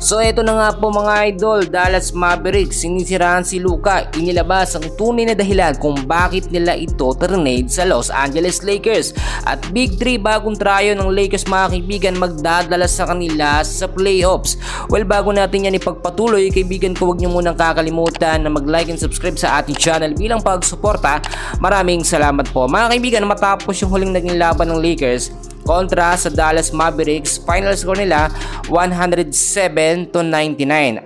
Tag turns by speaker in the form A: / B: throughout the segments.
A: So eto na nga po mga idol, Dallas Mavericks sinisiraan si Luka, inilabas ang tunay na dahilan kung bakit nila ito trade sa Los Angeles Lakers. At Big 3 bagong tryo ng Lakers mga kaibigan magdadala sa kanila sa playoffs. Well, bago natin yan ipagpatuloy kaibigan ko, huwag nyo munang kakalimutan na mag-like and subscribe sa ating channel bilang pagsuporta. Maraming salamat po mga kaibigan. Matapos yung huling naging laban ng Lakers kontra sa Dallas Mavericks, final score nila 107-99.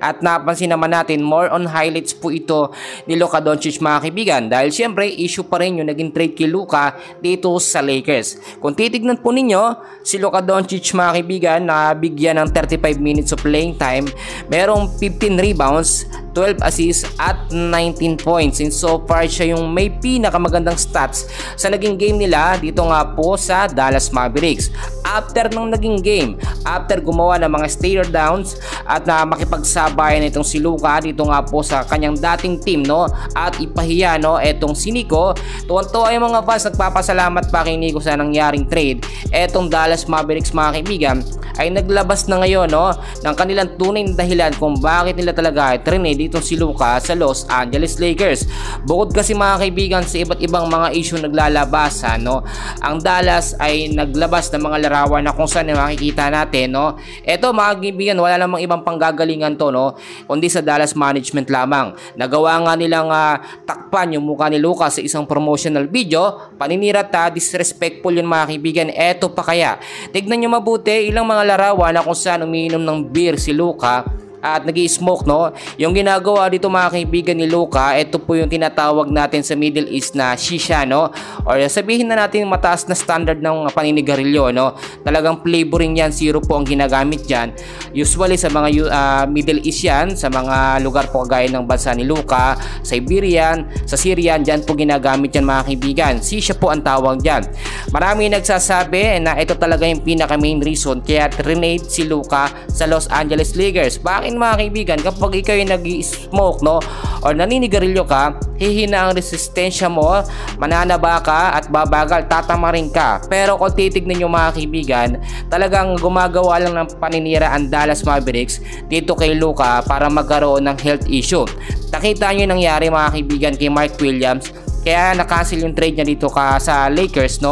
A: At napansin naman natin, more on highlights po ito ni Luka Doncic mga kaibigan, dahil syempre issue pa rin yung naging trade kay Luka dito sa Lakers. Kung titignan po ninyo, si Luka Doncic mga kaibigan na bigyan ng 35 minutes of playing time, merong 15 rebounds, 12 assists at 19 points, and so far siya yung may pinakamagandang stats sa naging game nila dito nga po sa Dallas Mavericks. After nung naging game, after gumawa ng mga stare downs at na makipagsabayan itong si Luka dito nga po sa kanyang dating team, no, at ipahiya etong si Nico, tuwan-tuwa yung mga fans, nagpapasalamat pa kay Nico sa nangyaring trade. Etong Dallas Mavericks mga kaibigan ay naglabas na ngayon ng kanilang tunay na dahilan kung bakit nila talaga trade dito si Luka sa Los Angeles Lakers. Bukod kasi mga kaibigan sa iba't ibang mga issue naglalabasan, ang Dallas ay naglabas ng mga larawan na kung saan makikita natin, eto mga kaibigan, wala namang ibang panggagalingan to, kundi sa Dallas management lamang. Nagawa nga nilang takpan yung mukha ni Luka sa isang promotional video. Paninira disrespectful yun mga kaibigan. Eto pa kaya, tignan nyo mabuti ilang mga larawan na kung saan umiinom ng beer si Luka at nag-i-smoke, yung ginagawa dito mga kaibigan ni Luka, ito po yung tinatawag natin sa Middle East na shisha, or sabihin na natin mataas na standard ng paninigarilyo, talagang flavoring yan, zero po ang ginagamit dyan. Usually sa mga Middle East yan, sa mga lugar po kagaya ng bansa ni Luka, Siberian, sa Syrian, dyan po ginagamit yan mga kaibigan. Shisha po ang tawag dyan. Marami nagsasabi na ito talaga yung pinaka main reason kaya trade si Luka sa Los Angeles Lakers. Bakit mga kaibigan? Kapag ikaw yung nag-i-smoke or naninigarilyo ka, hihina ang resistensya mo, mananaba ka at babagal, tatamarin ka. Pero kung titignan nyo mga kaibigan, talagang gumagawa lang ng paninira ang Dallas Mavericks dito kay Luka para magkaroon ng health issue. Nakita nyo yung nangyari mga kaibigan kay Mark Williams, kaya na-cancel yung trade niya dito sa Lakers,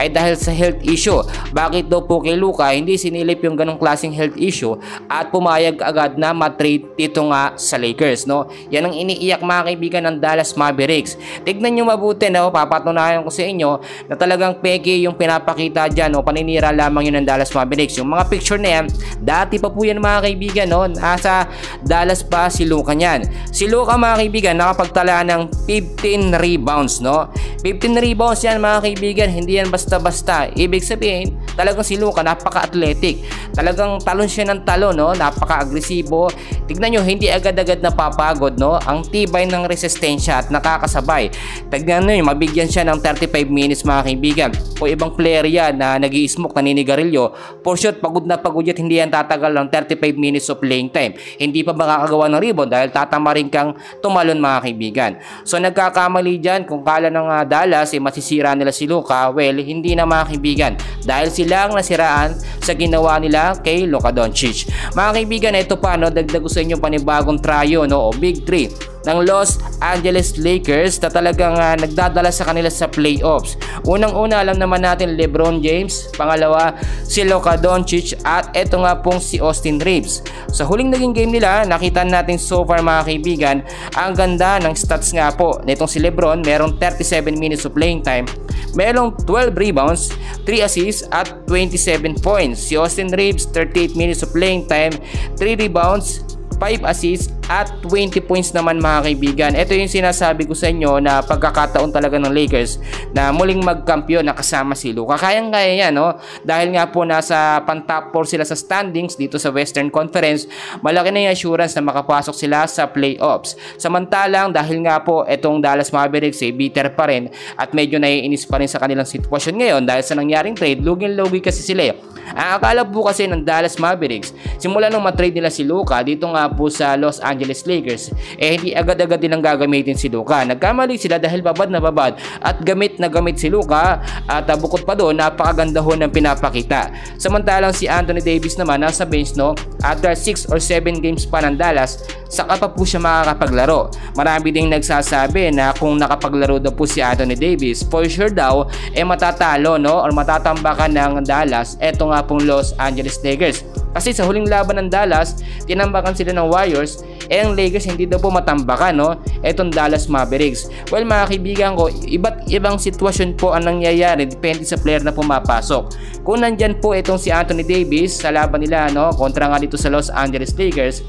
A: ay dahil sa health issue. Bakit daw po kay Luka hindi sinilip yung ganong klaseng health issue at pumayag agad na ma-trade dito nga sa Lakers, Yan ang iniiyak mga kaibigan ng Dallas Mavericks. Tignan nyo mabuti, papatunayan ko sa inyo na talagang peke yung pinapakita dyan, paninira lamang yun ng Dallas Mavericks. Yung mga picture na yan, dati pa po yan mga kaibigan, nasa Dallas pa si Luka niyan. Si Luka mga kaibigan nakapagtala ng 15 rebounds, 15 rebounds yan mga kaibigan, hindi yan basta-basta. Ibig sabihin, talagang si Luka napaka-athletic. Talagang talon siya ng talon, napaka-agresibo. Tignan nyo, hindi agad-agad napapagod, Ang tibay ng resistensya at nakakasabay. Tignan nyo, mabigyan siya ng 35 minutes mga kaibigan. Kung ibang player yan na nag-i-smoke, naninigarilyo, for sure, pagod na pagod yan, hindi yan tatagal ng 35 minutes of playing time. Hindi pa makakagawa ng rebound dahil tatamarin kang tumalon mga kaibigan. So nagkakamali dyan kung kala ng Dallas masisira nila si Luka. Well, hindi na mga kaibigan, dahil sila ang nasiraan sa ginawa nila kay Luka Doncic. Mga kaibigan, ito pa, dagdag ko sa inyo panibagong tryo, o Big 3 ng Los Angeles Lakers na talagang nagdadala sa kanila sa playoffs. Unang-una, alam naman natin LeBron James, pangalawa si Luka Doncic, at eto nga pong si Austin Reeves. Sa huling naging game nila, nakita natin so far mga kaibigan, ang ganda ng stats nga po nitong si LeBron. Merong 37 minutes of playing time, merong 12 rebounds, 3 assists at 27 points. Si Austin Reeves, 38 minutes of playing time, 3 rebounds, 5 assists at 20 points naman mga kaibigan. Ito yung sinasabi ko sa inyo na pagkakataon talaga ng Lakers na muling magkampiyon na kasama si Luka. Kayang-kaya yan, dahil nga po nasa pan-top 4 sila sa standings dito sa Western Conference. Malaki na yung assurance na makapasok sila sa playoffs. Samantalang dahil nga po itong Dallas Mavericks bitter pa rin at medyo naiinis pa rin sa kanilang sitwasyon ngayon dahil sa nangyaring trade. Lugin-lugi kasi sila. Ang akala po kasi ng Dallas Mavericks, simula nung matrade nila si Luka dito nga po sa Los Angeles Angeles Lakers, hindi agad-agad nilang gagamitin si Luka. Nagkamali sila dahil babad na babad at gamit na gamit si Luka, at bukod pa doon, napakaganda ho ng pinapakita. Samantalang si Anthony Davis naman nasa bench, no, after 6 or 7 games pa ng Dallas, saka pa po siya makakapaglaro. Marami ding nagsasabi na kung nakapaglaro daw po si Anthony Davis, for sure daw matatalo, no, or matatambakan ng Dallas eto nga pong Los Angeles Lakers. Kasi sa huling laban ng Dallas, tinambakan sila ng Warriors, ang Lakers hindi daw po matambakan, no, etong Dallas Mavericks. Well, mga kaibigan ko, iba't ibang sitwasyon po ang nangyayari depende sa player na pumapasok. Kung nandyan po itong si Anthony Davis sa laban nila, no, kontra nga dito sa Los Angeles Lakers,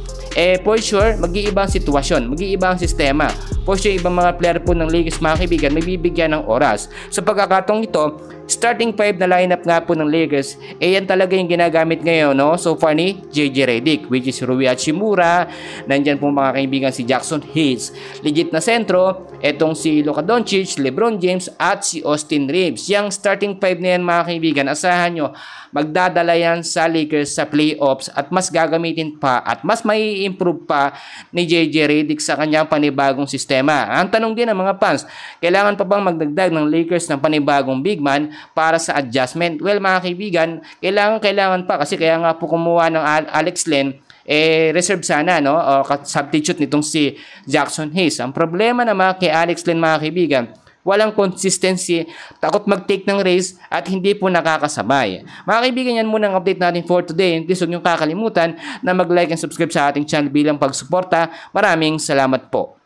A: for sure, mag-iibang sitwasyon, mag-iibang sistema. For sure, ibang mga player po ng Lakers, mga kaibigan, may bibigyan ng oras. Sa pagkakataong ito, starting 5 na lineup nga po ng Lakers, yan talaga yung ginagamit ngayon, no? So far ni JJ Redick, which is Rui Hachimura, nandyan po mga kaibigan si Jackson Hayes. Legit na sentro, etong si Luka Doncic, LeBron James, at si Austin Reeves. Yung starting 5 na yan, mga kaibigan, asahan nyo, magdadala yan sa Lakers sa playoffs at mas gagamitin pa at mas may improve pa ni JJ Redick sa kanyang panibagong sistema. Ang tanong din ng mga fans, kailangan pa bang magdagdag ng Lakers ng panibagong big man para sa adjustment? Well, mga kaibigan, kailangan pa, kasi kaya nga po kumuha ng Alex Len, reserve sana, no, o substitute nitong si Jackson Hayes. Ang problema naman kay Alex Len, mga kaibigan, walang consistency, takot mag-take ng race at hindi po nakakasabay. Mga kaibigan, yan muna ang update natin for today. And please huwag niyong kakalimutan na mag-like and subscribe sa ating channel bilang pagsuporta. Maraming salamat po.